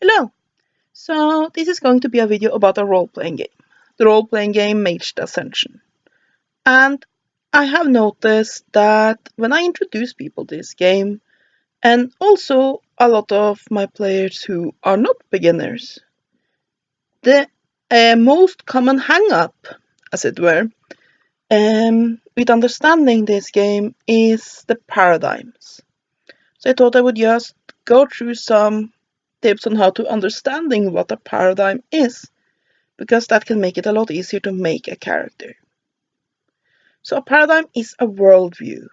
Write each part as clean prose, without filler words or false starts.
Hello! So this is going to be a video about a role-playing game. The role-playing game Mage the Asencion. And I have noticed that when I introduce people to this game, and also a lot of my players who are not beginners, the most common hang-up, as it were, with understanding this game is the paradigms. So I thought I would just go through some tips on how to understanding what a paradigm is, because that can make it a lot easier to make a character. So a paradigm is a worldview,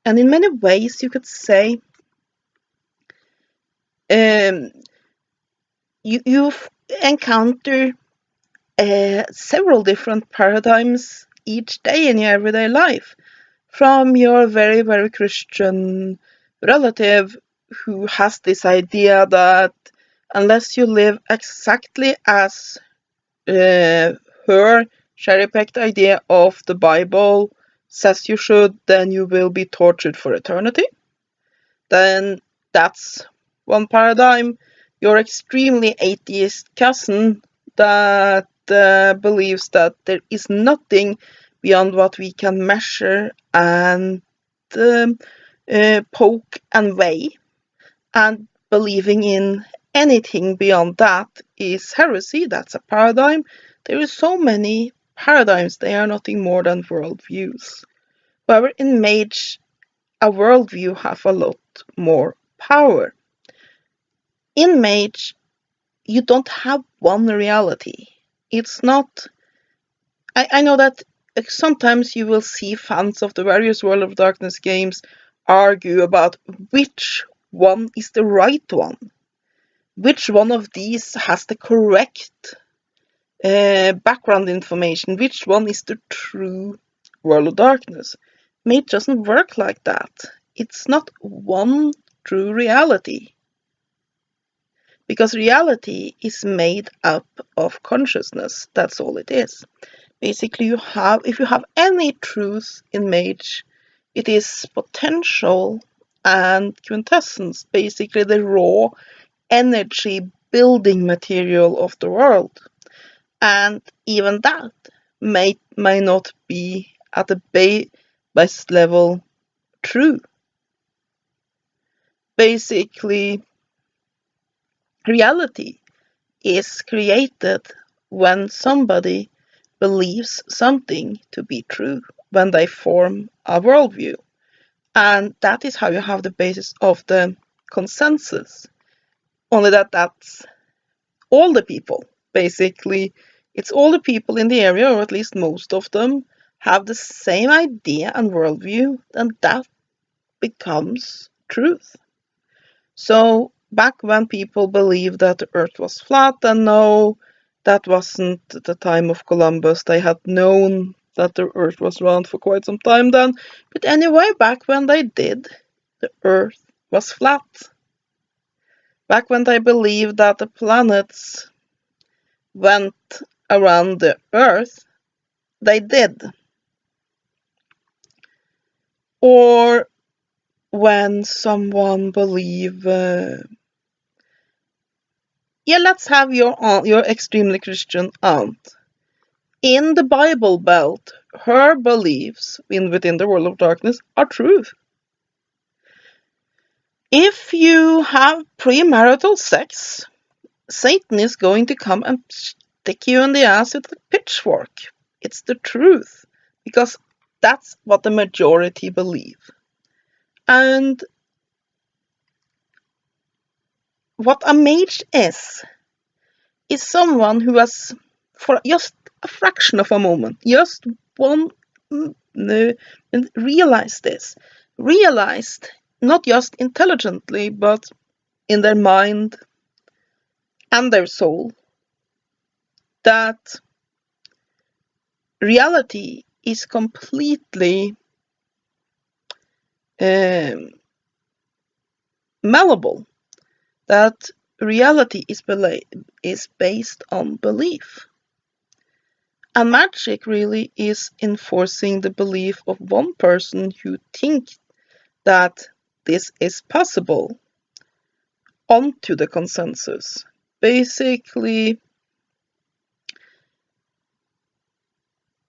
and in many ways you could say you encounter several different paradigms each day in your everyday life, from your very, very Christian relative who has this idea that unless you live exactly as her cherry-picked idea of the Bible says you should, then you will be tortured for eternity. Then that's one paradigm. Your extremely atheist cousin that believes that there is nothing beyond what we can measure and poke and weigh, and believing in anything beyond that is heresy. That's a paradigm. There are so many paradigms, they are nothing more than worldviews. However, in Mage, a worldview have a lot more power. In Mage, you don't have one reality. It's not... I know that sometimes you will see fans of the various World of Darkness games argue about which one is the right one. Which one of these has the correct background information? Which one is the true World of Darkness? Mage doesn't work like that. It's not one true reality. Because reality is made up of consciousness. That's all it is. Basically, if you have any truth in Mage, it is potential and quintessence, basically the raw energy building material of the world. And even that may not be at the base level true. Basically, reality is created when somebody believes something to be true, when they form a worldview. And that is how you have the basis of the consensus. Only that's all the people. Basically, it's all the people in the area, or at least most of them, have the same idea and worldview, and that becomes truth. So back when people believed that the earth was flat, and no, that wasn't the time of Columbus. They had known that the earth was round for quite some time then. But anyway, back when they did, the earth was flat. Back when they believed that the planets went around the earth, they did. Or when someone believe, let's have your extremely Christian aunt. In the Bible Belt, her beliefs within the World of Darkness are truth. If you have premarital sex, Satan is going to come and stick you in the ass with a pitchfork. It's the truth, because that's what the majority believe. And what a mage is someone who has, for just a fraction of a moment, just one, realized, not just intelligently, but in their mind and their soul, that reality is completely malleable, that reality is based on belief. And magic really is enforcing the belief of one person who thinks that this is possible onto the consensus. basically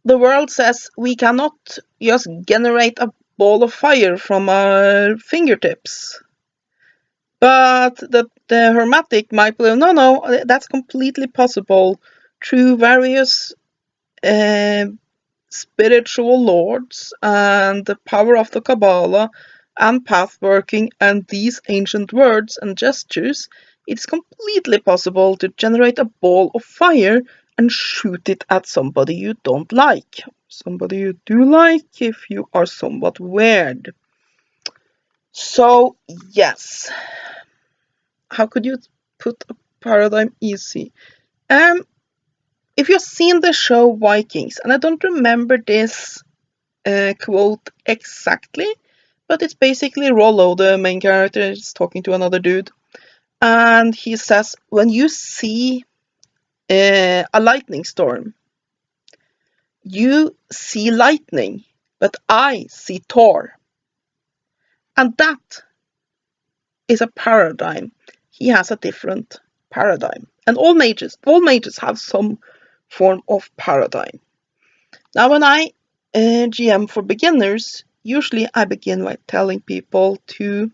the world says we cannot just generate a ball of fire from our fingertips. But the Hermetic might believe, no, that's completely possible through various uh, spiritual lords and the power of the Kabbalah and pathworking and these ancient words and gestures. It's completely possible to generate a ball of fire and shoot it at somebody you don't like. Somebody you do like if you are somewhat weird. So, yes. How could you put a paradigm easy? If you've seen the show Vikings, and I don't remember this quote exactly, but it's basically Rollo, the main character, is talking to another dude, and he says, when you see a lightning storm, you see lightning, but I see Thor. And that is a paradigm. He has a different paradigm. And all mages have some form of paradigm. Now, when I GM for beginners, usually I begin by telling people to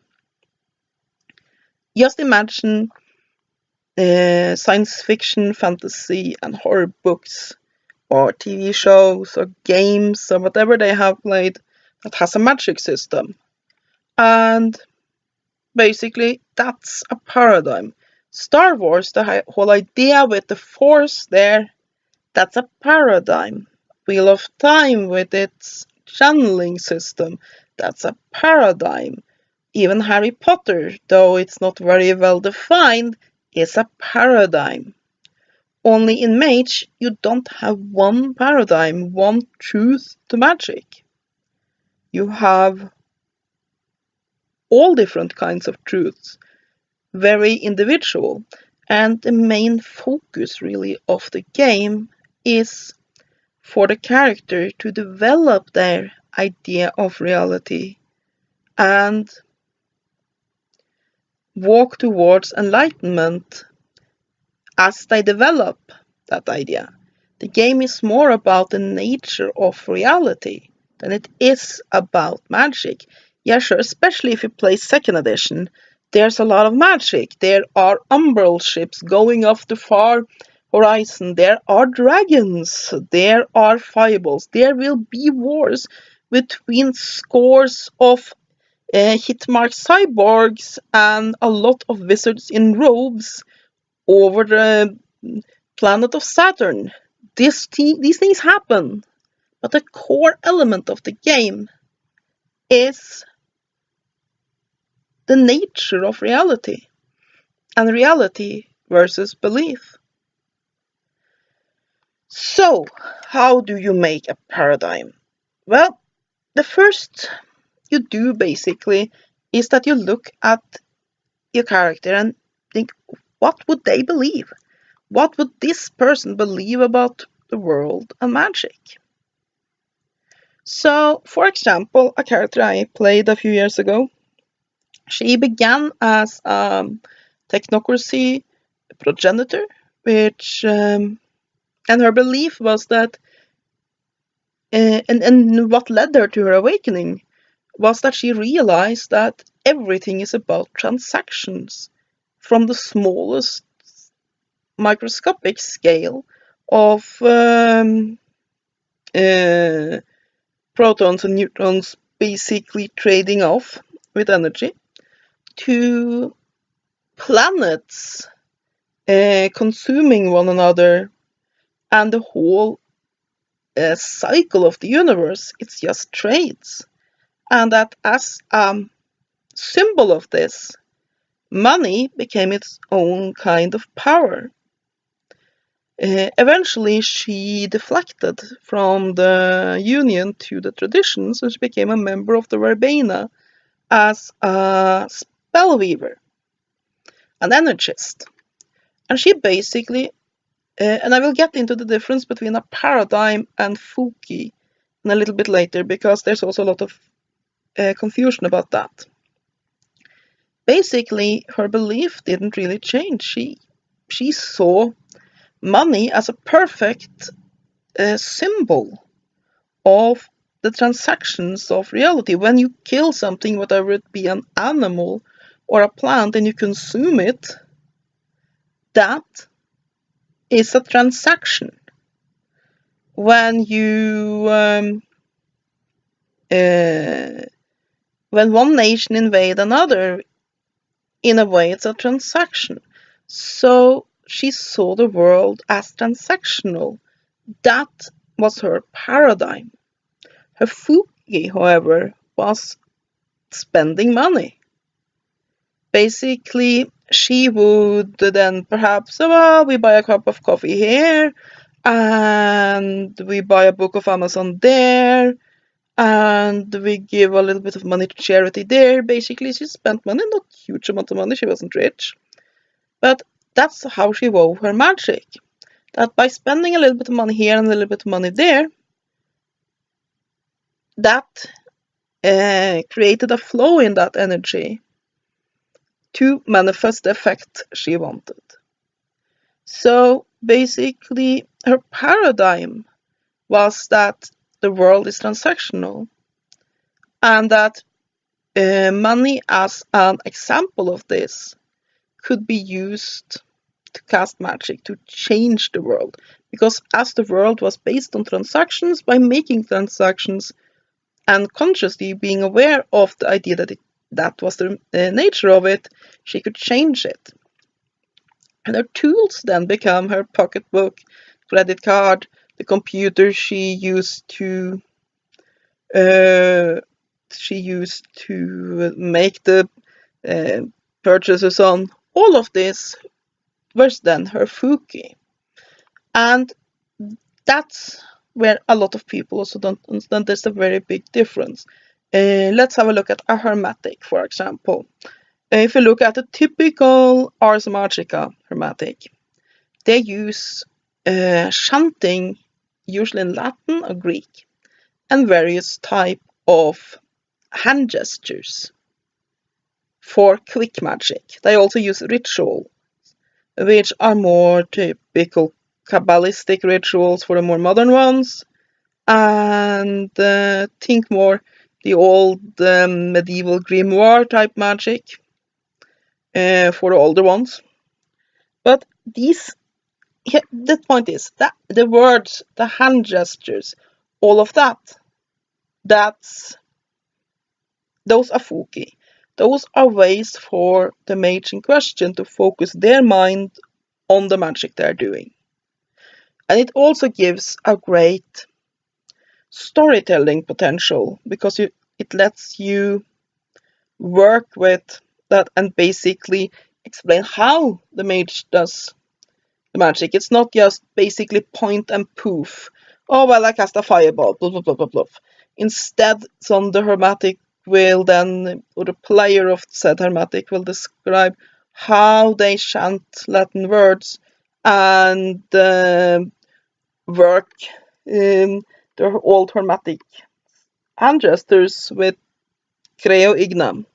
just imagine science fiction, fantasy, and horror books, or TV shows, or games, or whatever they have played that has a magic system. And basically, that's a paradigm. Star Wars, the whole idea with the Force there, that's a paradigm. Wheel of Time with its channeling system, that's a paradigm. Even Harry Potter, though it's not very well defined, is a paradigm. Only in Mage, you don't have one paradigm, one truth to magic. You have all different kinds of truths, very individual. And the main focus, really, of the game is for the character to develop their idea of reality and walk towards enlightenment as they develop that idea. The game is more about the nature of reality than it is about magic. Yeah, sure, especially if you play 2nd edition, there's a lot of magic. There are umbral ships going off the far horizon. There are dragons. There are fireballs. There will be wars between scores of hit-marked cyborgs and a lot of wizards in robes over the planet of Saturn. These things happen, but the core element of the game is the nature of reality, and reality versus belief. So, how do you make a paradigm? Well, the first you do basically is that you look at your character and think, what would they believe? What would this person believe about the world and magic? So, for example, a character I played a few years ago, she began as a technocracy progenitor, which and her belief was that, and what led her to her awakening was that she realized that everything is about transactions, from the smallest microscopic scale of protons and neutrons basically trading off with energy, to planets consuming one another, and the whole cycle of the universe. It's just trades. And that as a symbol of this, money became its own kind of power. Eventually, she deflected from the Union to the traditions, and she became a member of the Verbena as a spellweaver, an energist. And she basically, and I will get into the difference between a paradigm and Fuki a little bit later, because there's also a lot of confusion about that. Basically, her belief didn't really change. She she saw money as a perfect symbol of the transactions of reality. When you kill something, whatever it be, an animal or a plant, and you consume it, that is a transaction. When when one nation invade another, in a way, it's a transaction. So she saw the world as transactional. That was her paradigm. Her fugi, however, was spending money. Basically, she would then perhaps, well, we buy a cup of coffee here, and we buy a book of Amazon there, and we give a little bit of money to charity there. Basically, she spent money, not huge amount of money, she wasn't rich, but that's how she wove her magic. That by spending a little bit of money here and a little bit of money there, that created a flow in that energy to manifest the effect she wanted. So basically, her paradigm was that the world is transactional, and that money as an example of this could be used to cast magic, to change the world. Because as the world was based on transactions, by making transactions and consciously being aware of the idea that that was the nature of it, she could change it. And her tools then become her pocketbook, credit card, the computer she used to make the purchases on. All of this was then her fuki. And that's where a lot of people also don't understand there's a very big difference. Let's have a look at a hermetic, for example. If you look at a typical Ars Magica hermetic, they use chanting, usually in Latin or Greek, and various type of hand gestures for quick magic. They also use ritual, which are more typical Kabbalistic rituals for the more modern ones, and think more the old medieval grimoire type magic for the older ones. But the point is that the words, the hand gestures, all of those are fuki. Those are ways for the mage in question to focus their mind on the magic they're doing. And it also gives a great storytelling potential, because it lets you work with that and basically explain how the mage does the magic. It's not just basically point and poof. Oh, well, I cast a fireball, blah, blah, blah, blah, blah. Instead, the hermetic will then, or the player of said hermetic will describe how they chant Latin words and work their old hermetic hand gestures with creo ignam.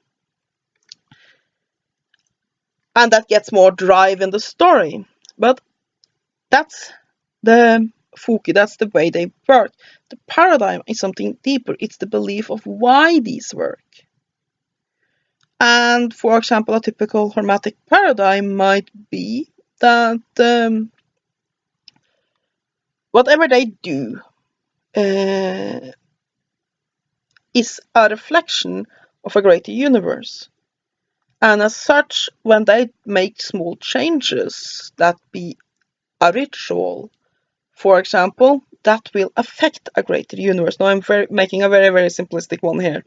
And that gets more drive in the story. But that's the fuki, that's the way they work. The paradigm is something deeper. It's the belief of why these work. And for example, a typical hermetic paradigm might be that whatever they do is a reflection of a greater universe. And as such, when they make small changes, that be a ritual, for example, that will affect a greater universe. Now I'm making a very, very simplistic one here,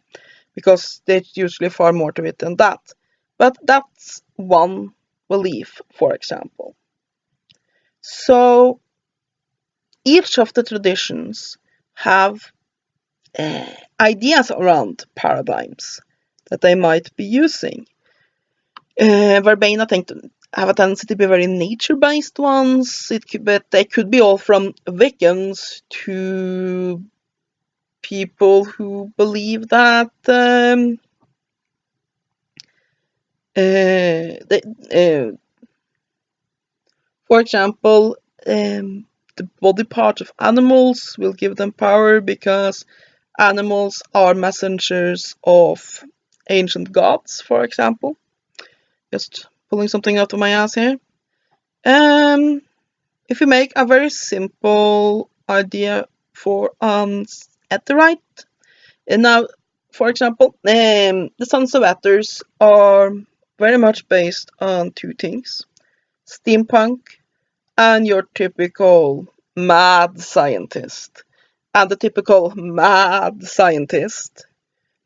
because there's usually far more to it than that. But that's one belief, for example. So each of the traditions have ideas around paradigms that they might be using. Verbena tend to have a tendency to be very nature-based ones. But they could be all from Wiccans to people who believe that For example, the body part of animals will give them power because animals are messengers of ancient gods, for example. Just pulling something out of my ass here. If you make a very simple idea for etherite, and now, for example, the Sons of Ethers are very much based on two things: steampunk and your typical mad scientist. And the typical mad scientist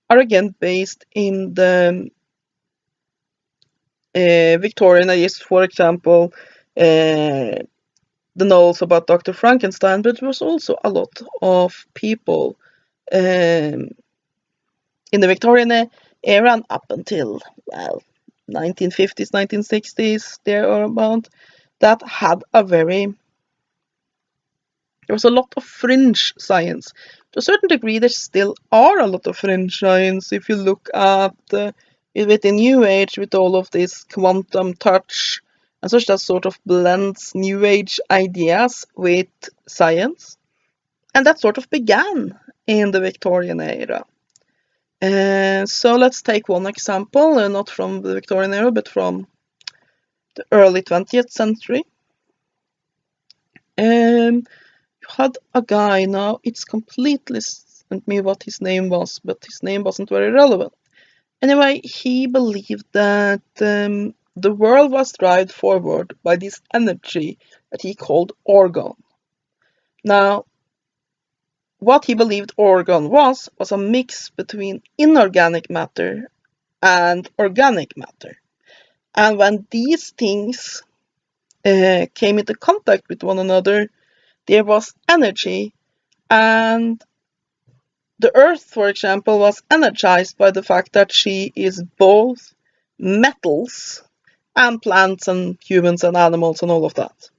are again based in the Victorian age, for example, the novels about Dr. Frankenstein, but there was also a lot of people um, in the Victorian era and up until, well, 1950s, 1960s, there or about, that had a very, there was a lot of fringe science. To a certain degree, there still are a lot of fringe science. If you look at with the New Age, with all of this quantum touch and such, that sort of blends New Age ideas with science. And that sort of began in the Victorian era. So let's take one example, not from the Victorian era, but from the early 20th century. You had a guy, now it's completely slipped me what his name was, but his name wasn't very relevant. Anyway, he believed that the world was driven forward by this energy that he called orgone. Now, what he believed orgone was a mix between inorganic matter and organic matter. And when these things came into contact with one another, there was energy, and the Earth, for example, was energized by the fact that she is both metals and plants and humans and animals and all of that.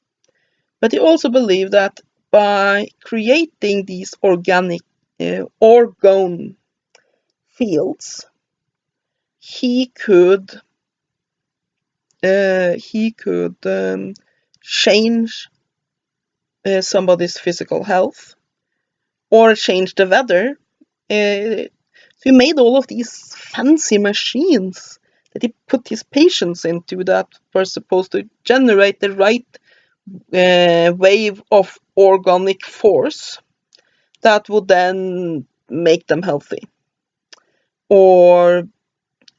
But he also believed that by creating these organic orgone fields, he could change somebody's physical health or change the weather. So he made all of these fancy machines that he put his patients into that were supposed to generate the right wave of organic force that would then make them healthy. Or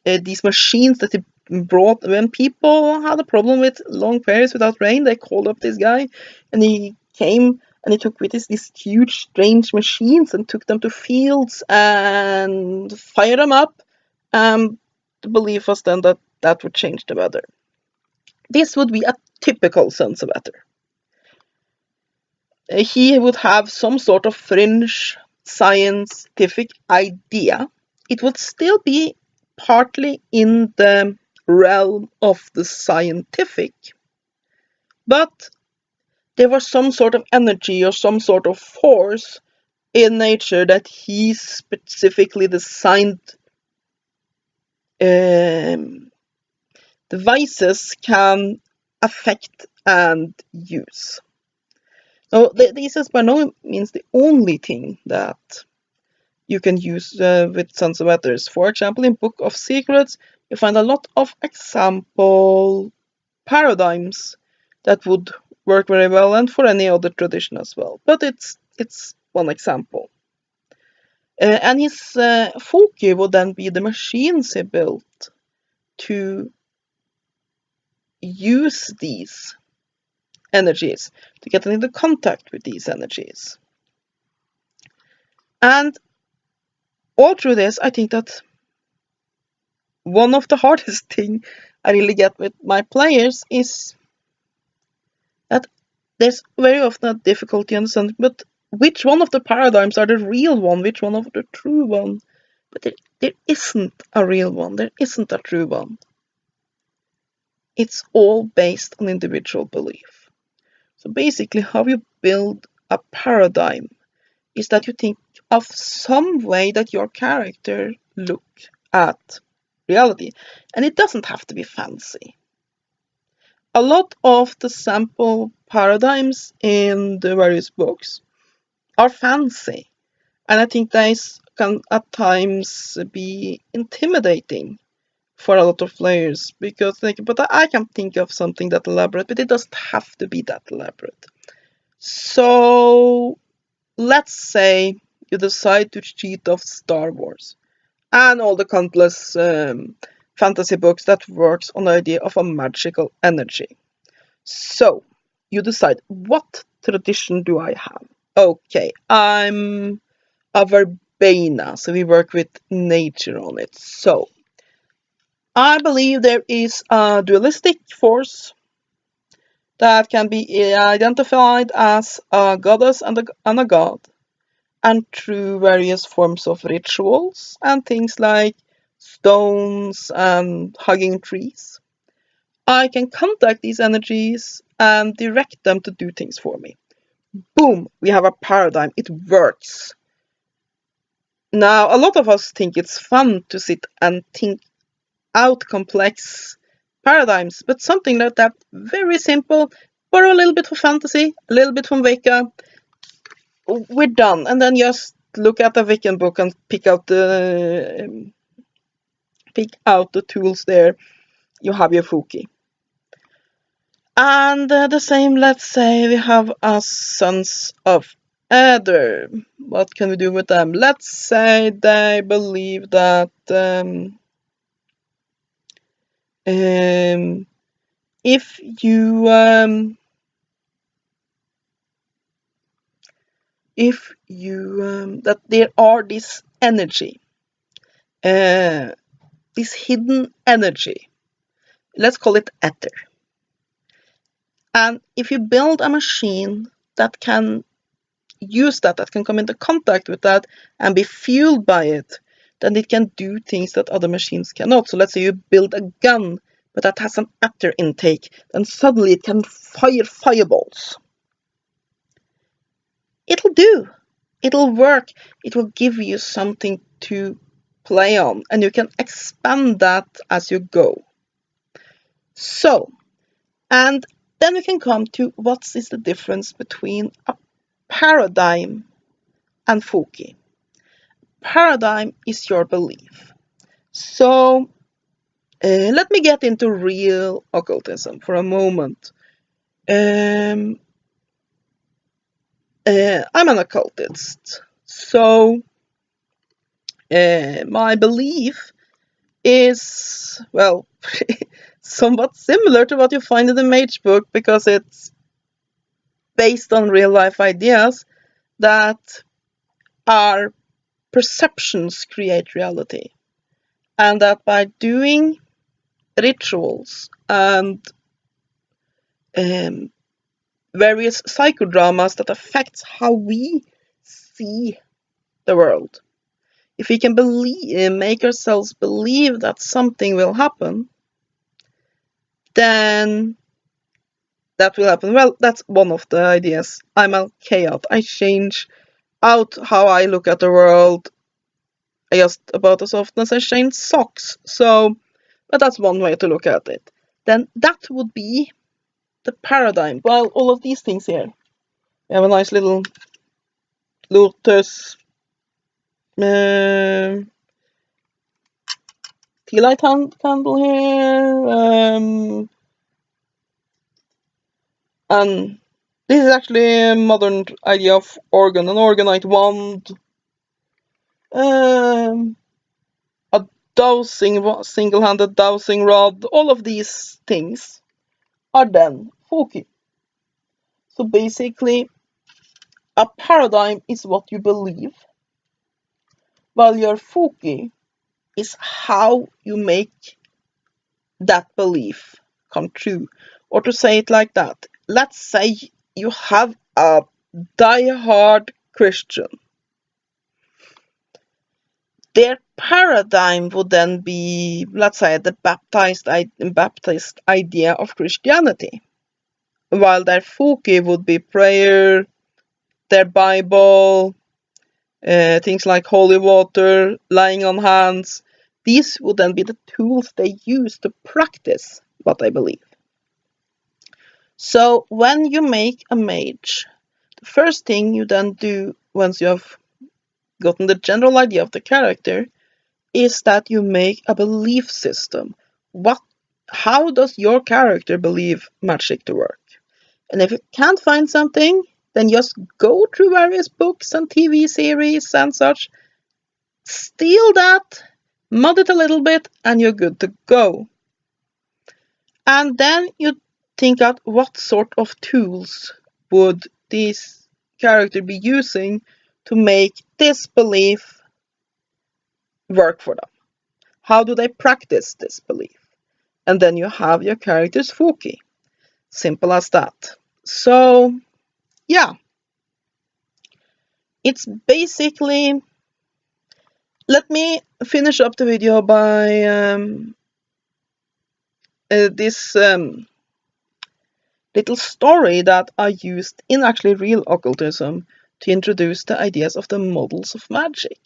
these machines that he brought when people had a problem with long periods without rain, they called up this guy and he came and he took with these huge strange machines and took them to fields and fired them up. The belief was then that that would change the weather. This would be a typical Sons of Ether. He would have some sort of fringe scientific idea. It would still be partly in the realm of the scientific, but there was some sort of energy or some sort of force in nature that he specifically designed devices can affect and use. Now, this is by no means the only thing that you can use with Sons of Ethers. For example, in Book of Secrets, you find a lot of example paradigms that would work very well, and for any other tradition as well. But it's one example. And his focus would then be the machines he built to use these energies, to get into contact with these energies. And all through this, I think that one of the hardest thing I really get with my players is that there's very often a difficulty understanding, but which one of the paradigms are the real one, which one of the true one? But there isn't a real one, there isn't a true one. It's all based on individual belief. So basically, how you build a paradigm is that you think of some way that your character look at reality. And it doesn't have to be fancy. a lot of the sample paradigms in the various books are fancy, and I think these can at times be intimidating for a lot of players because but I can think of something that elaborate, but it doesn't have to be that elaborate. So let's say you decide to cheat off Star Wars and all the countless fantasy books that works on the idea of a magical energy. So you decide, what tradition do I have? Okay, I'm a verbena, so we work with nature on it. So I believe there is a dualistic force that can be identified as a goddess and a god, and through various forms of rituals and things like stones and hugging trees, I can contact these energies and direct them to do things for me. Boom, we have a paradigm. It works. Now, a lot of us think it's fun to sit and think out complex paradigms, but something like that, very simple, borrow a little bit for fantasy, a little bit from Wicca, we're done. And then just look at the Wiccan book and pick out the tools there. You have your Fuki. And the same, let's say we have a Sons of Ether. What can we do with them? Let's say they believe that if you that there are this energy, this hidden energy, let's call it ether, and if you build a machine that can use that can come into contact with that and be fueled by it, then it can do things that other machines cannot. So let's say you build a gun but that has an ether intake, then suddenly it can fire fireballs. It'll do. It'll work. It will give you something to play on, and you can expand that as you go. So, and then we can come to what is the difference between a paradigm and Fuki. Paradigm is your belief. So, let me get into real occultism for a moment. I'm an occultist, so my belief is, well, somewhat similar to what you find in the Mage book, because it's based on real life ideas that our perceptions create reality, and that by doing rituals and various psychodramas that affects how we see the world, if we can make ourselves believe that something will happen, then that will happen. Well, that's one of the ideas. I'm a chaot. I change out how I look at the world just about as often as I change socks. So, but that's one way to look at it. Then that would be the paradigm. Well, all of these things here. We have a nice little lotus tea light candle here. And this is actually a modern idea of organ, an orgonite wand, a dowsing, single-handed dowsing rod. All of these things are then Fuki. So basically, a paradigm is what you believe, while your Fuki is how you make that belief come true. Or to say it like that, let's say you have a die-hard Christian. Their paradigm would then be, let's say, the Baptist idea of Christianity, while their Fuki would be prayer, their Bible, things like holy water, laying on hands. These would then be the tools they use to practice what they believe. So when you make a mage, the first thing you then do once you have gotten the general idea of the character is that you make a belief system. How does your character believe magic to work? And if you can't find something, then just go through various books and TV series and such, steal that, mod it a little bit, and you're good to go. And then you think out what sort of tools would this character be using to make this belief work for them. How do they practice this belief? And then you have your character's Fuki. Simple as that. So, yeah. It's basically... Let me finish up the video by this little story that I used in actually real occultism to introduce the ideas of the models of magic.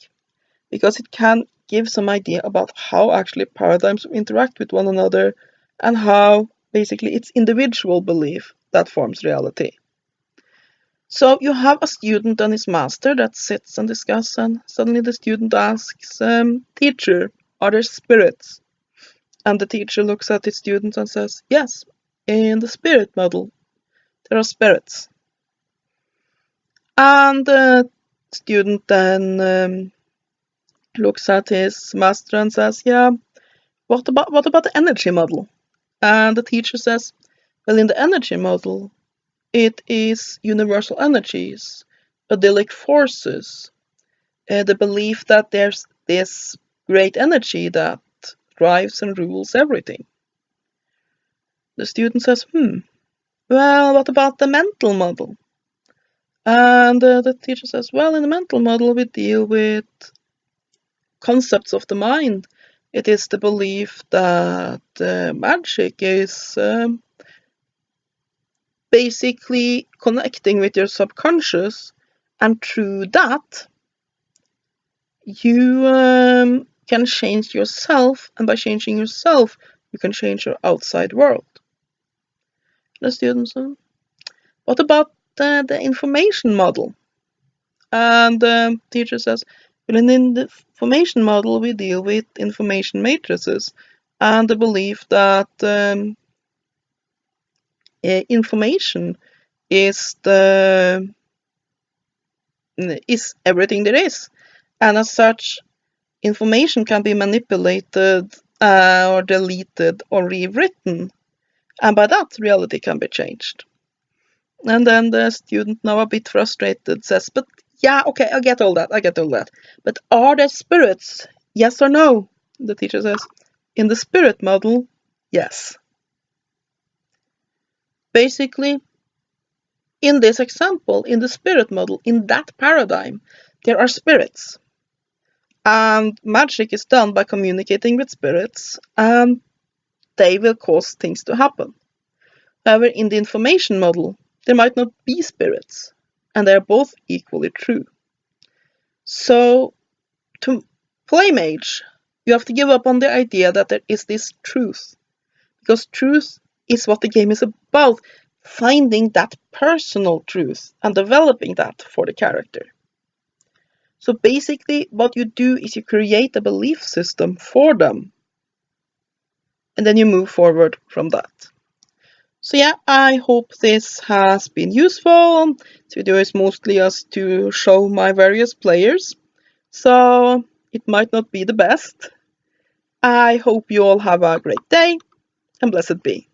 Because it can give some idea about how actually paradigms interact with one another and how basically it's individual belief that forms reality. So you have a student and his master that sits and discuss, and suddenly the student asks, teacher, are there spirits? And the teacher looks at his student and says, yes, in the spirit model, there are spirits. And the student then looks at his master and says, yeah, what about the energy model? And the teacher says, well, in the energy model, it is universal energies, idyllic forces, the belief that there's this great energy that drives and rules everything. The student says, well, what about the mental model? And the teacher says, well, in the mental model, we deal with concepts of the mind. It is the belief that magic is basically connecting with your subconscious, and through that, you can change yourself, and by changing yourself, you can change your outside world. The students, what about the information model? And the teacher says, well, in the information model, we deal with information matrices and the belief that information is everything there is, and as such, information can be manipulated or deleted or rewritten, and by that, reality can be changed. And then the student, now a bit frustrated, says, but yeah, okay, I get all that. But are there spirits? Yes or no? The teacher says, in the spirit model, yes. Basically, in this example, in the spirit model, in that paradigm, there are spirits. And magic is done by communicating with spirits, and they will cause things to happen. However, in the information model, there might not be spirits, and they are both equally true. So, to play mage, you have to give up on the idea that there is this truth, because truth is what the game is about, finding that personal truth and developing that for the character. So basically, what you do is you create a belief system for them, and then you move forward from that. So yeah, I hope this has been useful. This video is mostly just to show my various players, so it might not be the best. I hope you all have a great day, and blessed be.